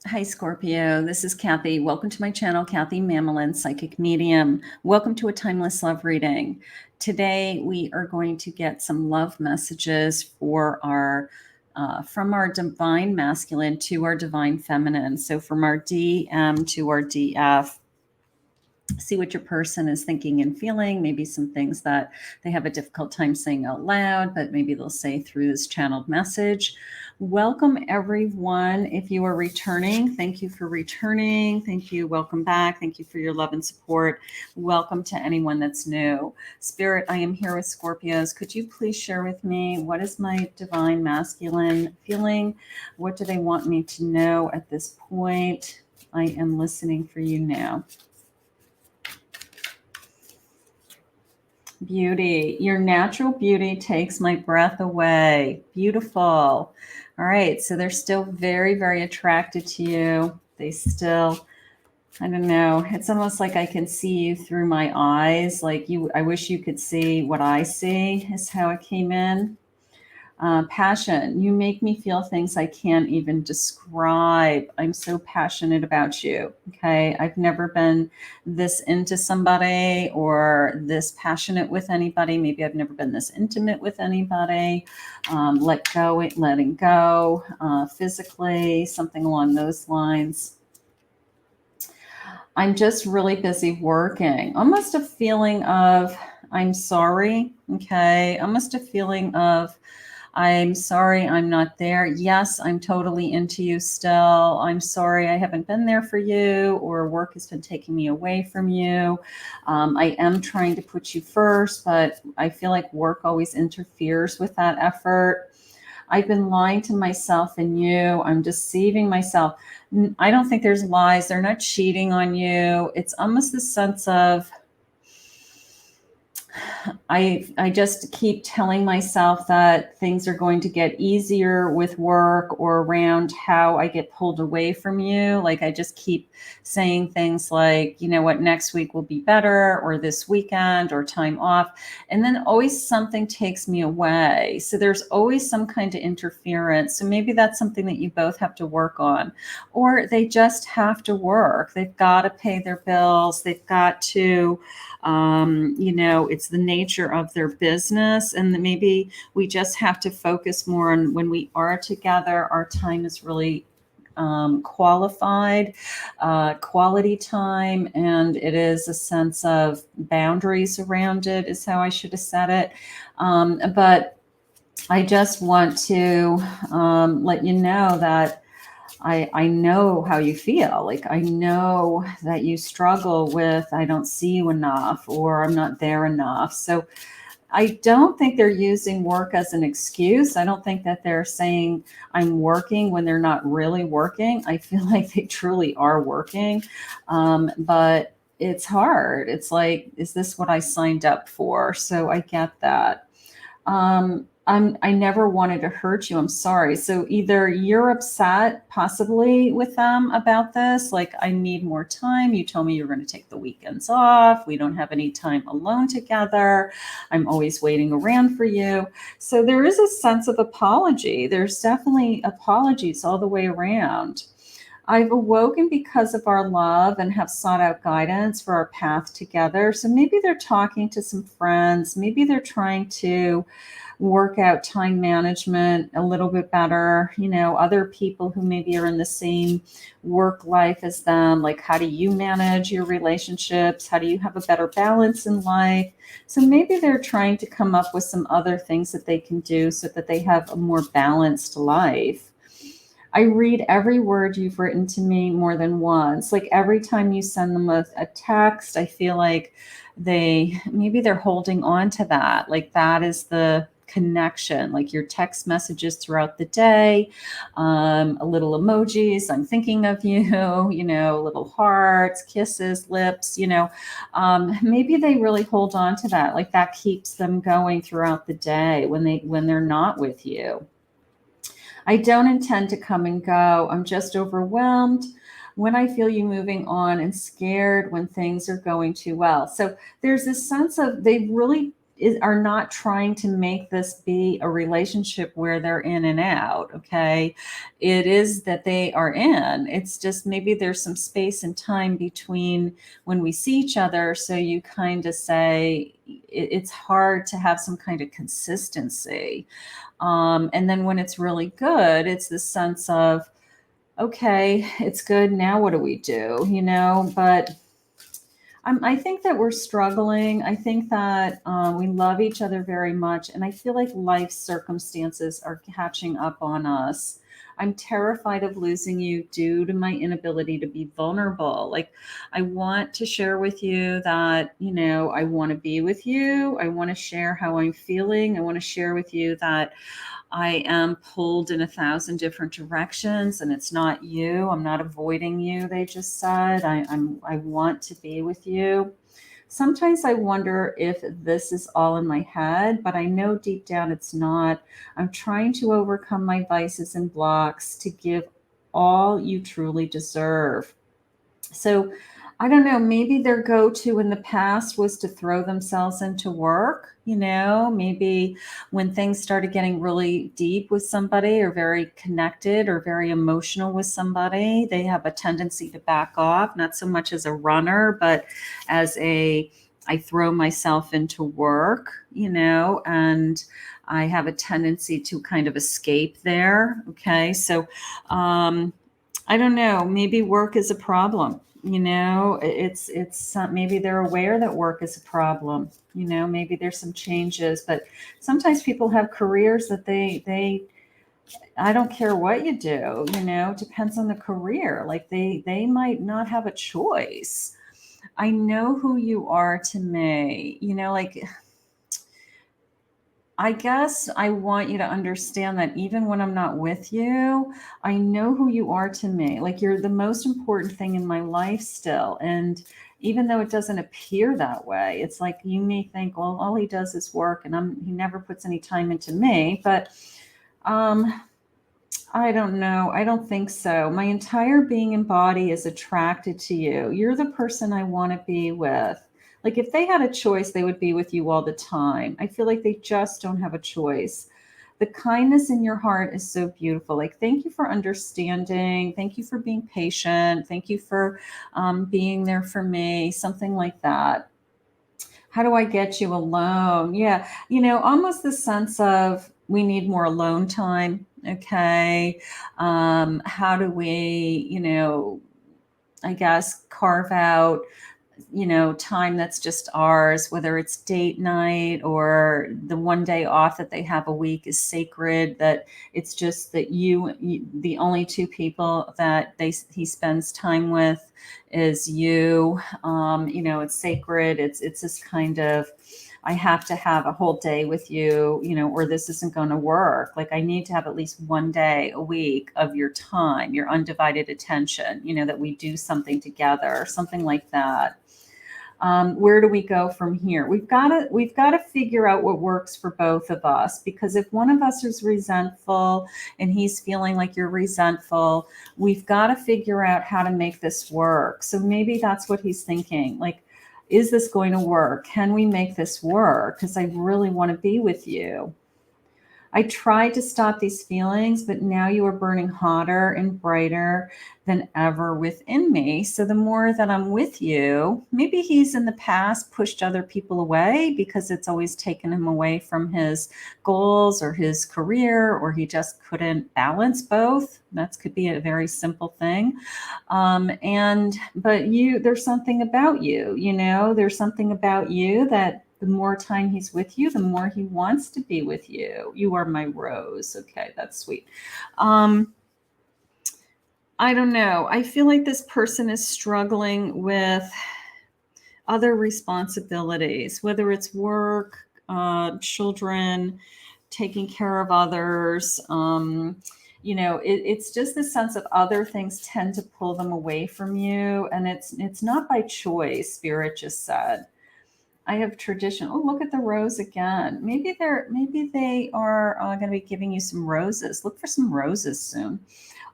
Hi, Scorpio. This is Kathy. Welcome to my channel, Kathy Mamolen, Psychic Medium. Welcome to a Timeless Love reading. Today, we are going to get some love messages for our from our divine masculine to our divine feminine. So from our DM to our DF. See what your person is thinking and feeling, maybe some things that they have a difficult time saying out loud, but maybe they'll say through this channeled message. Welcome, everyone. If you are returning, thank you for returning. Thank you. Welcome back. Thank you for your love and support. Welcome to anyone that's new. Spirit, I am here with Scorpios. Could you please share with me what is my divine masculine feeling? What do they want me to know at this point? I am listening for you now. Beauty. Your natural beauty takes my breath away. Beautiful. All right. So they're still very, very attracted to you. They still, I don't know. It's almost like I can see you through my eyes. Like you, I wish you could see what I see, is how it came in. Passion. You make me feel things I can't even describe. I'm so passionate about you. Okay. I've never been this into somebody or this passionate with anybody. Maybe I've never been this intimate with anybody. Letting go physically, something along those lines. I'm just really busy working. Almost a feeling of I'm sorry. Okay. Almost a feeling of I'm sorry I'm not there. Yes, I'm totally into you still. I'm sorry I haven't been there for you, or work has been taking me away from you. I am trying to put you first, but I feel like work always interferes with that effort. I've been lying to myself and you. I'm deceiving myself. I don't think there's lies. They're not cheating on you. It's almost the sense of I just keep telling myself that things are going to get easier with work or around how I get pulled away from you. Like I just keep saying things like, you know what, next week will be better, or this weekend, or time off. And then always something takes me away. So there's always some kind of interference. So maybe that's something that you both have to work on, or they just have to work. They've got to pay their bills. They've got to it's the nature of their business, and maybe we just have to focus more on when we are together. Our time is really quality time, and it is a sense of boundaries around it, is how I should have said it. But I just want to let you know that I know how you feel. Like I know that you struggle with, I don't see you enough, or I'm not there enough. So I don't think they're using work as an excuse. I don't think that they're saying I'm working when they're not really working. I feel like they truly are working. But it's hard. It's like, is this what I signed up for? So I get that. I never wanted to hurt you. I'm sorry. So either you're upset possibly with them about this, like I need more time. You told me you're going to take the weekends off. We don't have any time alone together. I'm always waiting around for you. So there is a sense of apology. There's definitely apologies all the way around. I've awoken because of our love and have sought out guidance for our path together. So maybe they're talking to some friends. Maybe they're trying to work out time management a little bit better. Other people who maybe are in the same work life as them, like how do you manage your relationships? How do you have a better balance in life? So maybe they're trying to come up with some other things that they can do so that they have a more balanced life. I read every word you've written to me more than once. Like every time you send them a text, I feel like they're holding on to that. Like that is the connection, like your text messages throughout the day, a little emojis, I'm thinking of you, little hearts, kisses, lips, maybe they really hold on to that. Like that keeps them going throughout the day when they're not with you. I don't intend to come and go. I'm just overwhelmed when I feel you moving on and scared when things are going too well. So there's this sense of they really are not trying to make this be a relationship where they're in and out. Okay. It is that they are in. It's just maybe there's some space and time between when we see each other. So you kind of say it's hard to have some kind of consistency. And then when it's really good, it's this sense of, okay, it's good. Now what do we do? But I think that we're struggling. I think that we love each other very much. And I feel like life circumstances are catching up on us. I'm terrified of losing you due to my inability to be vulnerable. Like, I want to share with you that, I want to be with you. I want to share how I'm feeling. I want to share with you that I am pulled in 1,000 different directions, and it's not you. I'm not avoiding you. They just said, I want to be with you. Sometimes I wonder if this is all in my head, but I know deep down it's not. I'm trying to overcome my vices and blocks to give all you truly deserve. So I don't know, maybe their go-to in the past was to throw themselves into work. Maybe when things started getting really deep with somebody or very connected or very emotional with somebody, they have a tendency to back off, not so much as a runner, but as I throw myself into work, and I have a tendency to kind of escape there. Okay. So, I don't know, maybe work is a problem. It's maybe they're aware that work is a problem. Maybe there's some changes, but sometimes people have careers that they I don't care what you do, depends on the career. Like they might not have a choice. I know who you are to me, like, I guess I want you to understand that even when I'm not with you, I know who you are to me. Like, you're the most important thing in my life still. And even though it doesn't appear that way, it's like you may think, well, all he does is work and he never puts any time into me. But um, I don't know. I don't think so. My entire being and body is attracted to you. You're the person I want to be with. Like, if they had a choice, they would be with you all the time. I feel like they just don't have a choice. The kindness in your heart is so beautiful. Like, thank you for understanding. Thank you for being patient. Thank you for being there for me. Something like that. How do I get you alone? Yeah, almost the sense of we need more alone time. Okay. How do we, I guess, carve out time that's just ours, whether it's date night or the one day off that they have a week is sacred, that it's just that you the only two people that he spends time with is you. It's sacred. It's this kind of, I have to have a whole day with you, or this isn't going to work. Like, I need to have at least one day a week of your time, your undivided attention, that we do something together, something like that. Where do we go from here? We've got to figure out what works for both of us, because if one of us is resentful and he's feeling like you're resentful, we've got to figure out how to make this work. So maybe that's what he's thinking. Like, is this going to work? Can we make this work? Because I really want to be with you. I tried to stop these feelings, but now you are burning hotter and brighter than ever within me. So the more that I'm with you, maybe he's in the past pushed other people away because it's always taken him away from his goals or his career, or he just couldn't balance both. That could be a very simple thing. But there's something about you, there's something about you that the more time he's with you, the more he wants to be with you. You are my rose. Okay, that's sweet. I don't know. I feel like this person is struggling with other responsibilities, whether it's work, children, taking care of others. It's just the sense of other things tend to pull them away from you. And it's not by choice, Spirit just said. I have tradition. Oh, look at the rose again. Maybe they are going to be giving you some roses. Look for some roses soon.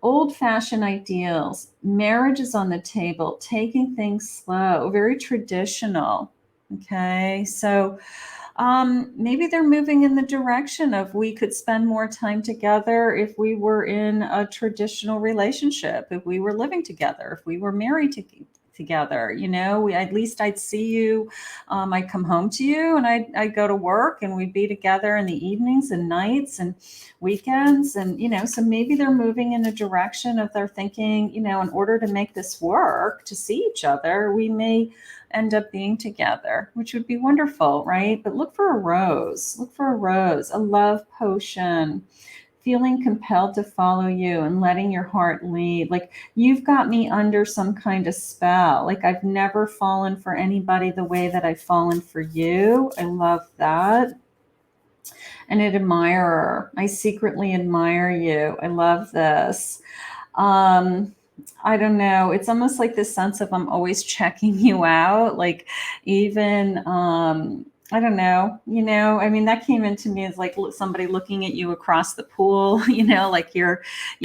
Old-fashioned ideals. Marriage is on the table. Taking things slow. Very traditional. Okay, so Maybe they're moving in the direction of we could spend more time together if we were in a traditional relationship, if we were living together, if we were married together. At least I'd see you. I'd come home to you, and I'd go to work, and we'd be together in the evenings and nights and weekends. And so maybe they're moving in a direction of they're thinking, in order to make this work, to see each other, we may end up being together, which would be wonderful, right? But look for a rose. Look for a rose, a love potion, feeling compelled to follow you and letting your heart lead. Like you've got me under some kind of spell. Like I've never fallen for anybody the way that I've fallen for you. I love that. And an admirer. I secretly admire you. I love this. I don't know. It's almost like this sense of I'm always checking you out. Like even, I don't know, I mean, that came into me as like somebody looking at you across the pool, like you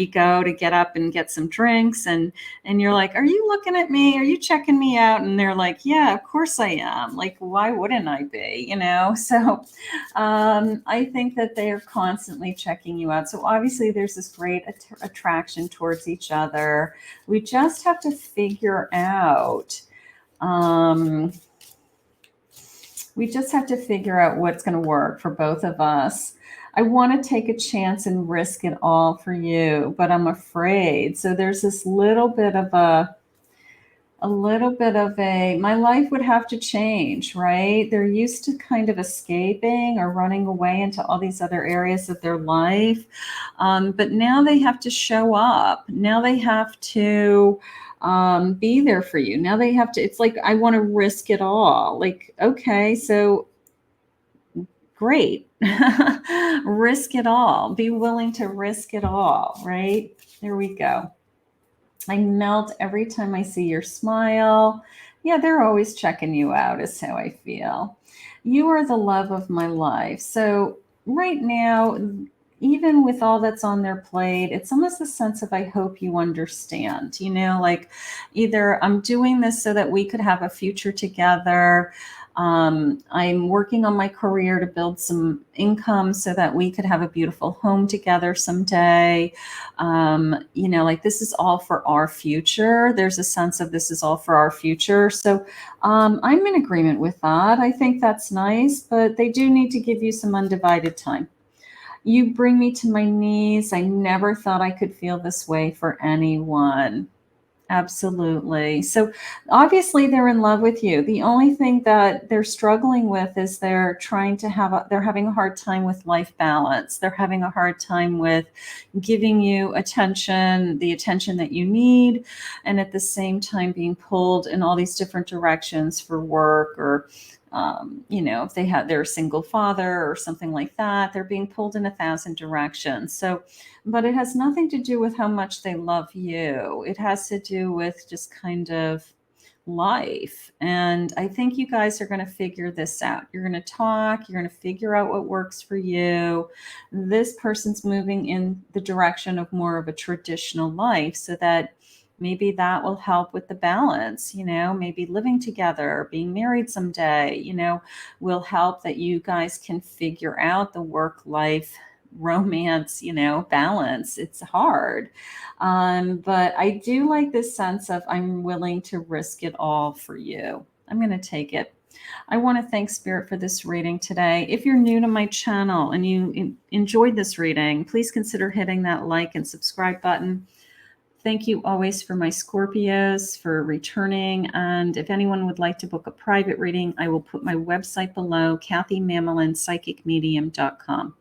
go to get up and get some drinks and you're like, are you looking at me? Are you checking me out? And they're like, yeah, of course I am. Like, why wouldn't I be, So I think that they are constantly checking you out. So obviously there's this great attraction towards each other. We just have to figure out, what's going to work for both of us. I want to take a chance and risk it all for you, but I'm afraid. So there's this little bit of my life would have to change, right? They're used to kind of escaping or running away into all these other areas of their life. But now they have to show up. Now they have to be there for you. Now they have to, it's like, I want to risk it all. Like, okay, so great. Risk it all. Be willing to risk it all, right? There we go. I melt every time I see your smile. Yeah, they're always checking you out, is how I feel. You are the love of my life. So right now, even with all that's on their plate, it's almost a sense of I hope you understand, like either I'm doing this so that we could have a future together. I'm working on my career to build some income so that we could have a beautiful home together someday. Like this is all for our future. There's a sense of this is all for our future. So I'm in agreement with that. I think that's nice, but they do need to give you some undivided time. You bring me to my knees. I never thought I could feel this way for anyone. Absolutely. So obviously they're in love with you. The only thing that they're struggling with is they're having a hard time with life balance. They're having a hard time with giving you the attention that you need, and at the same time being pulled in all these different directions for work or if they're a single father or something like that, they're being pulled in 1,000 directions. So, but it has nothing to do with how much they love you. It has to do with just kind of life. And I think you guys are going to figure this out. You're going to talk, you're going to figure out what works for you. This person's moving in the direction of more of a traditional life so that maybe that will help with the balance, maybe living together, being married someday, will help that you guys can figure out the work-life romance, balance. It's hard. But I do like this sense of I'm willing to risk it all for you. I'm going to take it. I want to thank Spirit for this reading today. If you're new to my channel and you enjoyed this reading, please consider hitting that like and subscribe button. Thank you always for my Scorpios for returning. And if anyone would like to book a private reading, I will put my website below, KathyMamolenPsychicMedium.com.